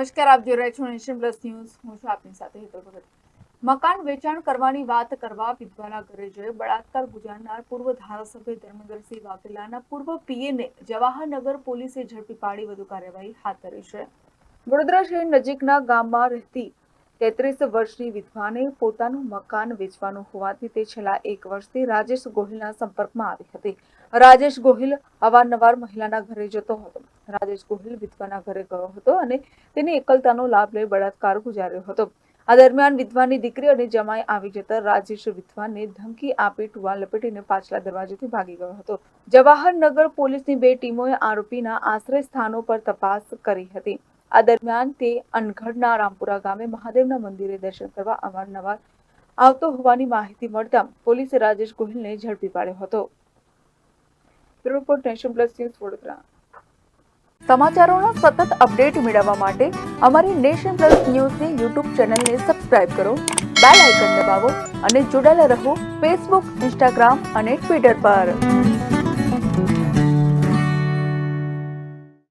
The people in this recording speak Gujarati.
નમસ્કાર, આપ જોઈ રહ્યા છો નેશન પ્લસ ન્યૂઝ. હું છું આપની સાથે હેતલ ભગત. મકાન વેચાણ કરવાની વાત કરવા વિધવાના ઘરે જઈ બળાત્કાર ગુજારનાર પૂર્વ ધારાસભ્ય ધર્મેન્દ્રસિંહ વાઘેલાના પૂર્વ પીએને જવાહરનગર પોલીસે ઝડપી પાડી વધુ કાર્યવાહી હાથ ધરી છે. વડોદરા શહેર નજીકના ગામમાં રહેતી 33 વર્ષની વિધવાને પોતાનું મકાન વેચવાનું હોવાથી તે છેલ્લા 1 વર્ષથી રાજેશ ગોહિલના સંપર્કમાં આવી હતી. રાજેશ ગોહિલ અવારનવાર મહિલાના ઘરે જતો હતો. રાજેશ ગોહિલ વિધવાના ઘરે ગયો હતો અને તેની એકલતાનો લાભ લઈ બળાત્કાર ગુજાર્યો હતો. આ દરમિયાન વિધવાની દીકરી અને જમાઈ આવી જતા રાજેશ વિધવાને ધમકી આપી ટુવાલ લપેટીને પાછલા દરવાજેથી ભાગી ગયો હતો. જવાહરનગર પોલીસની 2 ટીમોએ આરોપીના આશ્રય સ્થાનો પર તપાસ કરી હતી. આ દરમિયાન તે અનગઢના રામપુરા ગામે મહાદેવના મંદિરે દર્શન કરવા અવારનવાર આવતો હોવાની માહિતી મળતા પોલીસે રાજેશ ગોહિલને ઝડપી પાડ્યો હતો. Report Nation Plus News Vadodara. સમાચારોના સતત અપડેટ મેળવવા માટે અમારી નેશન પ્લસ ન્યૂઝની યુટ્યુબ ચેનલને સબસ્ક્રાઇબ કરો, બેલ આઇકન દબાવો અને જોડાયેલા રહો ફેસબુક, ઇન્સ્ટાગ્રામ અને ટ્વિટર પર.